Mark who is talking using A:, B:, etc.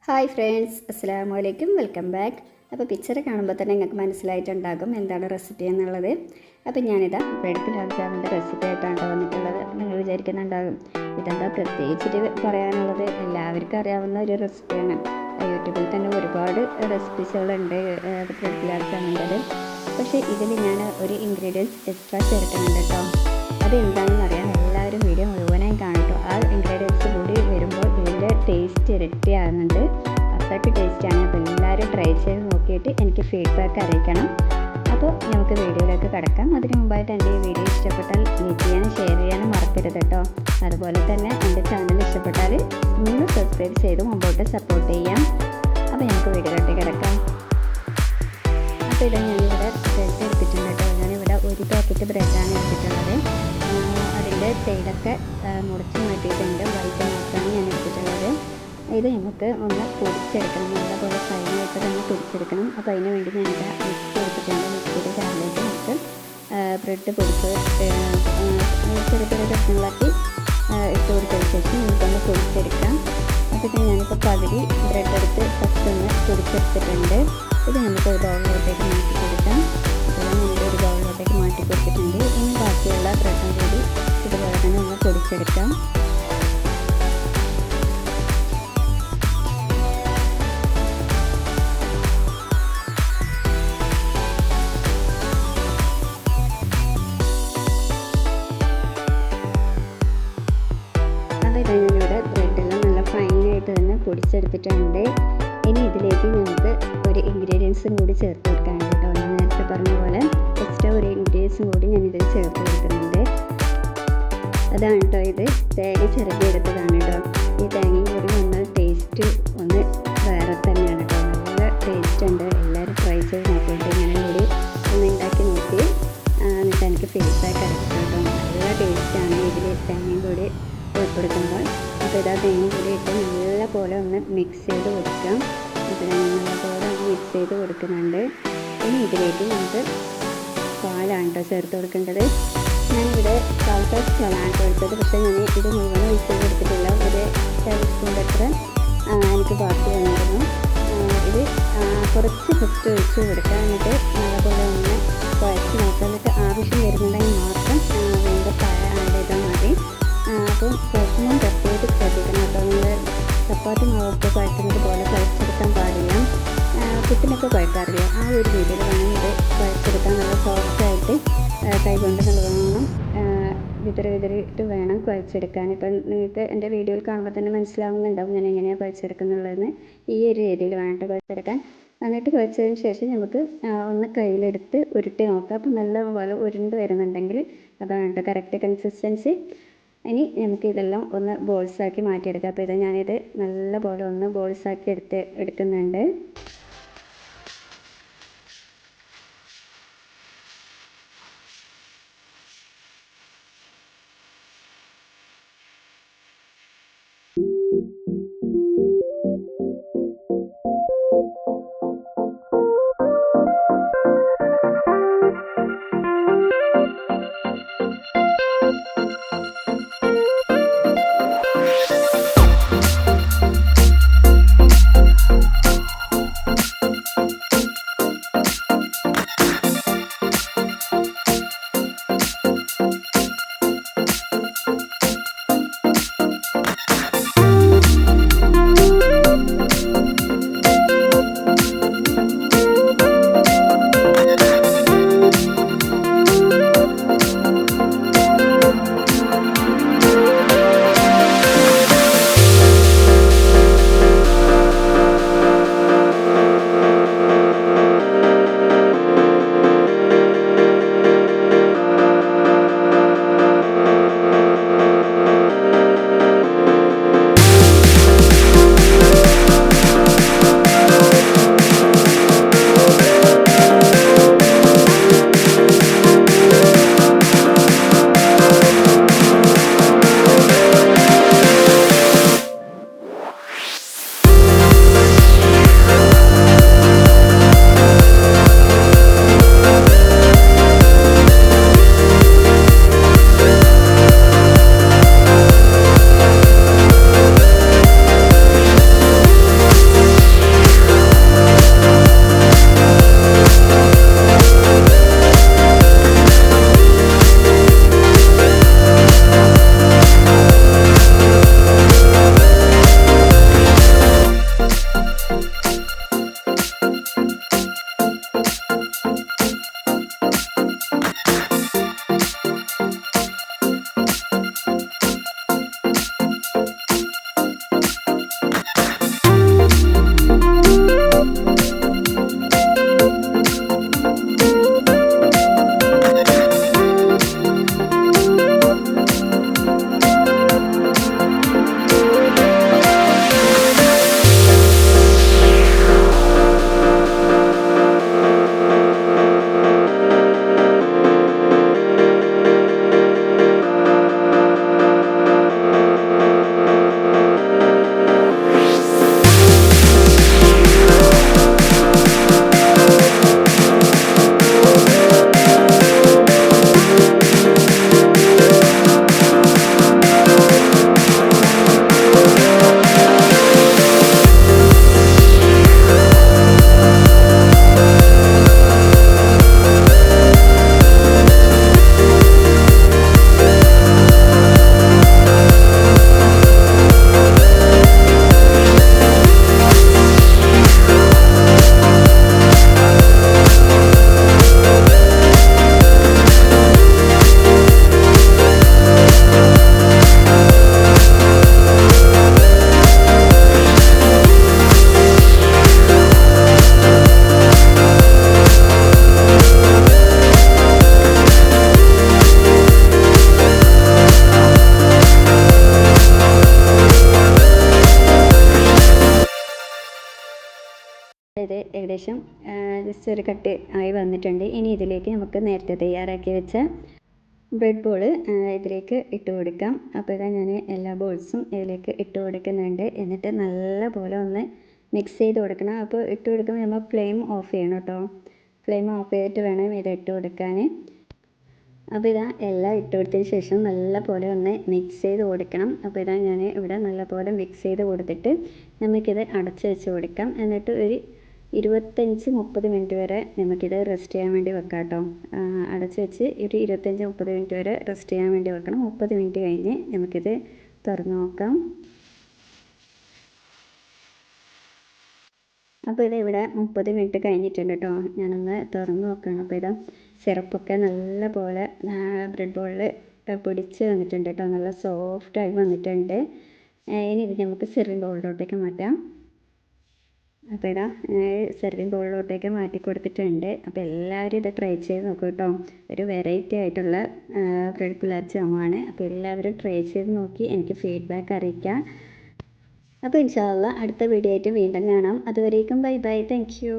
A: Hi friends, അസ്സലാമു അലൈക്കും, welcome back. അപ്പോൾ പിക്ചർ കാണുമ്പോൾ തന്നെ നിങ്ങൾക്ക് മനസ്സിലായിട്ടുണ്ടാകും എന്താണ് റെസിപ്പി എന്നുള്ളത്. അപ്പോൾ ഞാനിതാ ബ്രെഡ് ഗുലാബ് ജാമിൻ്റെ റെസിപ്പി ആയിട്ടാണ് വന്നിട്ടുള്ളത്. നിങ്ങൾ വിചാരിക്കുന്നുണ്ടാകും ഇതെന്താ പ്രത്യേകിച്ചിട്ട് പറയാനുള്ളത്, എല്ലാവർക്കും അറിയാവുന്ന ഒരു റെസിപ്പിയാണ്. യൂട്യൂബിൽ തന്നെ ഒരുപാട് റെസിപ്പീസുകളുണ്ട് ബ്രെഡ് ഗുലാബ് ജാമിൻ്റെത്. പക്ഷേ ഇതിൽ ഞാൻ ഒരു ഇൻഗ്രീഡിയൻസ് എക്സ്ട്രാ ചേർക്കുന്നുണ്ട് കേട്ടോ. അതെന്താണെന്ന് അറിയാൻ എല്ലാവരും വീഡിയോ മുഴുവനായി കാണട്ടോ. ആ ഇൻഗ്രീഡിയൻസ് കൂടി വരുമ്പോൾ ഇതിൻ്റെ ടേസ്റ്റ് ഇരട്ടിയാകുന്നുണ്ട്. അത്രയ്ക്ക് ടേസ്റ്റാണ്. അപ്പോൾ എല്ലാവരും ട്രൈ ചെയ്ത് നോക്കിയിട്ട് എനിക്ക് ഫീഡ്ബാക്ക് അറിയിക്കണം. അപ്പോൾ നമുക്ക് വീഡിയോയിലേക്ക് കടക്കാം. അതിന് മുമ്പായിട്ട് എൻ്റെ ഈ വീഡിയോ ഇഷ്ടപ്പെട്ടാൽ ലൈക്ക് ചെയ്യാനും ഷെയർ ചെയ്യാനും മറക്കരുത് കേട്ടോ. അതുപോലെ തന്നെ എൻ്റെ ചാനൽ ഇഷ്ടപ്പെട്ടാൽ നിങ്ങൾ സബ്സ്ക്രൈബ് ചെയ്ത് മുമ്പോട്ട് സപ്പോർട്ട് ചെയ്യാം. അപ്പോൾ നമുക്ക് വീഡിയോയിലേക്ക് കിടക്കാം. അപ്പോൾ ഇത് ഞാനിവിടെ ബ്രെഡ് എടുത്തിട്ടുണ്ട് കേട്ടോ. ഞാനിവിടെ ഒരു പാക്കറ്റ് ബ്രെഡാണ് എടുത്തിട്ടുള്ളത്. അതിൻ്റെ സൈഡൊക്കെ മുറിച്ച് മാറ്റിയിട്ടുണ്ട്. വൈറ്റ് മാത്രമാണ് ഞാൻ എടുത്തിട്ടുള്ളത്. ഇത് നമുക്ക് ഒന്ന് പൊടിച്ചെടുക്കണം, നല്ലപോലെ ഫൈനായിട്ട് തന്നെ പൊടിച്ചെടുക്കണം. അപ്പോൾ അതിന് വേണ്ടി ഞാനിവിടെ മിക്സി എടുത്തിട്ടുണ്ട്. മിക്സിയുടെ ജാറിലേക്ക് നമുക്ക് ബ്രെഡ് പൊടിച്ച് ചെറിയ ചെറിയ കഷ്ണങ്ങളാക്കി ഇട്ട് കൊടുത്തതിന് ശേഷം നമുക്കൊന്ന് പൊടിച്ചെടുക്കാം. അപ്പോൾ ഞാനിപ്പോൾ പകുതി ബ്രെഡ് എടുത്ത് ഫസ്റ്റ് ഒന്ന് പൊടിച്ചെടുത്തിട്ടുണ്ട്. ഇത് നമുക്ക് ഒരു ബൗളിലോട്ടേക്ക് മാറ്റി കൊടുക്കാം. ഇതെല്ലാം നമുക്ക് ഒരു ബൗളിലോട്ടേക്ക് മാറ്റി കൊടുത്തിട്ടുണ്ട്. ഇനി ബാക്കിയുള്ള ബ്രെഡും കൂടി ഇതുപോലെ തന്നെ ഒന്ന് പൊടിച്ചെടുക്കാം. അപ്പോൾ ഞാനിവിടെ ബ്രെഡെല്ലാം നല്ല ഫൈനായിട്ട് തന്നെ പൊടിച്ചെടുത്തിട്ടുണ്ട്. ഇനി ഇതിലേക്ക് നമുക്ക് ഒരു ഇൻഗ്രീഡിയൻസും കൂടി ചേർത്ത് കൊടുക്കാനുണ്ട് കേട്ടോ. ഞാൻ നേരത്തെ പറഞ്ഞ പോലെ എക്സ്ട്രാ ഒരു ഇൻഗ്രീഡിയൻസും കൂടി ഞാൻ ഇതിൽ ചേർത്ത് കൊടുക്കുന്നുണ്ട്. അതാണ് കേട്ടോ, ഇത് തേങ്ങ ചിരകിയെടുത്തതാണ് കേട്ടോ. ഈ തേങ്ങയും കൂടി നമ്മൾ ടേസ്റ്റ് ഒന്ന് വേറെ തന്നെയാണ് കേട്ടോ. നല്ല ടേസ്റ്റ് ഉണ്ട്. എല്ലാവരും ട്രൈ ചെയ്ത് നോക്കിയിട്ട് ഇങ്ങനെ കൂടി ഒന്ന് ഉണ്ടാക്കി നോക്കി എന്നിട്ട് എനിക്ക് ഫീഡ്ബാക്ക് അറിയിച്ചു കേട്ടോ. നല്ല ടേസ്റ്റാണ് ഇതിൽ തേങ്ങയും കൂടി ഉൾപ്പെടുത്തുമ്പോൾ. അപ്പോൾ ഇതാ തേങ്ങയും കൂടി ഇട്ട് നല്ല പോലെ ഒന്ന് മിക്സ് ചെയ്ത് കൊടുക്കാം. അപ്പോൾ ഞാൻ നല്ലപോലെ ഒന്ന് മിക്സ് ചെയ്ത് കൊടുക്കുന്നുണ്ട്. ഇനി ഇതിലേക്ക് നമുക്ക് പാലാണ് കേട്ടോ ചേർത്ത് കൊടുക്കേണ്ടത്. ഞാനിവിടെ 1/4 കപ്പ് പാലാണ് എടുത്തത്. പക്ഷേ ഞാൻ ഇത് മുഴുവൻ ഒഴിച്ച് കൊടുത്തിട്ടില്ല. ഒരു ടേബിൾ സ്പൂൺ അത്ര എനിക്ക് ബാക്കി വന്നിരുന്നു. ഇത് കുറച്ച് ഫസ്റ്റ് ഒഴിച്ച് കൊടുക്കുക. എന്നിട്ട് നല്ലപോലെ ഒന്ന് കുഴച്ച് നോക്കുക. എന്നിട്ട് ആവശ്യം വരുന്നുണ്ടെങ്കിൽ മാത്രം വേണ്ട പാൽ ആഡ് ചെയ്താൽ മതി. അപ്പോൾ കുഴക്കുമ്പോൾ പ്രത്യേകിച്ച് ശ്രദ്ധിക്കണം കേട്ടോ. നിങ്ങൾ ചപ്പാത്തി മാവൊക്കെ കുഴക്കുന്നത് പോലെ കുഴച്ചെടുക്കാൻ പാടില്ല. പുട്ടിനൊക്കെ കുഴക്കാറില്ല, ആ ഒരു രീതിയിൽ വേണം ഇത് കുഴച്ചെടുക്കാൻ. നല്ല സോഫ്റ്റായിട്ട് കൈകൊണ്ട് നല്ലോണം വിതറിയിട്ട് വേണം കുഴച്ചെടുക്കാൻ. ഇപ്പം നിങ്ങൾക്ക് എൻ്റെ വീഡിയോയിൽ കാണുമ്പോൾ തന്നെ മനസ്സിലാവുന്നുണ്ടാവും ഞാൻ എങ്ങനെയാണ് കുഴച്ചെടുക്കുന്നുള്ളതെന്ന്. ഈ ഒരു രീതിയിൽ വേണ്ട കുഴച്ചെടുക്കാൻ. എന്നിട്ട് കുഴച്ചതിന് ശേഷം നമുക്ക് ഒന്ന് കയ്യിലെടുത്ത് ഉരുട്ടി നോക്കാം. അപ്പം നല്ലപോലെ ഉരുണ്ട് വരുന്നുണ്ടെങ്കിൽ അതാണ് കറക്റ്റ് കൺസിസ്റ്റൻസി. ഇനി നമുക്ക് ഇതെല്ലാം ഒന്ന് ബോൾസാക്കി മാറ്റിയെടുക്കാം. അപ്പോൾ ഇത് ഞാനിത് നല്ലപോലെ ഒന്ന് ബോൾസാക്കി എടുക്കുന്നുണ്ട്. ഇത് ഏകദേശം ജസ്റ്റ് ഒരു കട്ട് ആയി വന്നിട്ടുണ്ട്. ഇനി ഇതിലേക്ക് നമുക്ക് നേരത്തെ തയ്യാറാക്കി വെച്ച ബ്രെഡ് ബോൾ ഇതിലേക്ക് ഇട്ട് കൊടുക്കാം. അപ്പോൾ ഇതാ ഞാൻ എല്ലാ ബോൾസും ഇതിലേക്ക് ഇട്ട് കൊടുക്കുന്നുണ്ട്. എന്നിട്ട് നല്ലപോലെ ഒന്ന് മിക്സ് ചെയ്ത് കൊടുക്കണം. അപ്പോൾ ഇട്ട് കൊടുക്കുമ്പോൾ നമ്മൾ ഫ്ലെയിം ഓഫ് ചെയ്യണം കേട്ടോ. ഫ്ലെയിം ഓഫ് ചെയ്തിട്ട് വേണം ഇത് ഇട്ട് കൊടുക്കാൻ. അപ്പോൾ ഇതാ എല്ലാം ഇട്ട് കൊടുത്തതിന് ശേഷം നല്ലപോലെ ഒന്ന് മിക്സ് ചെയ്ത് കൊടുക്കണം. അപ്പോൾ ഇതാ ഞാൻ ഇവിടെ നല്ലപോലെ മിക്സ് ചെയ്ത് കൊടുത്തിട്ട് നമുക്കിത് അടച്ച് വെച്ച് കൊടുക്കാം. എന്നിട്ട് ഒരു 25-30 മിനിറ്റ് വരെ നമുക്കിത് റെസ്റ്റ് ചെയ്യാൻ വേണ്ടി വെക്കാം കേട്ടോ. അടച്ച് വെച്ച് ഒരു 25-30 മിനിറ്റ് വരെ റെസ്റ്റ് ചെയ്യാൻ വേണ്ടി വെക്കണം. 30 മിനിറ്റ് കഴിഞ്ഞ് നമുക്കിത് തുറന്ന് നോക്കാം. അപ്പോൾ ഇത് ഇവിടെ 30 മിനിറ്റ് കഴിഞ്ഞിട്ടുണ്ട് കേട്ടോ. ഞാനൊന്ന് തുറന്ന് നോക്കണം. അപ്പോൾ ഇതാ സിറപ്പൊക്കെ നല്ല പോലെ ബ്രെഡ് ബോളിൽ പിടിച്ച് വന്നിട്ടുണ്ട് കേട്ടോ. നല്ല സോഫ്റ്റായി വന്നിട്ടുണ്ട്. ഇനി ഇത് നമുക്ക് സെർവിങ് ബൗളിലോട്ടേക്ക് മാറ്റാം. അപ്പോൾ ഇതാ സെർവിങ് ബൗളിലോട്ടേക്ക് മാറ്റി കൊടുത്തിട്ടുണ്ട്. അപ്പോൾ എല്ലാവരും ഇത് ട്രൈ ചെയ്ത് നോക്കൂ കേട്ടോ. ഒരു വെറൈറ്റി ആയിട്ടുള്ള ബ്രെഡ് ഗുലാബ് ജാമുനാണ്. അപ്പോൾ എല്ലാവരും ട്രൈ ചെയ്ത് നോക്കി എനിക്ക് ഫീഡ്ബാക്ക് അറിയിക്കാം. അപ്പോൾ ഇൻഷാ അല്ലാഹ് അടുത്ത വീഡിയോ ആയിട്ട് വീണ്ടും കാണാം. അതുവരേക്കും ബൈ ബൈ. Thank you.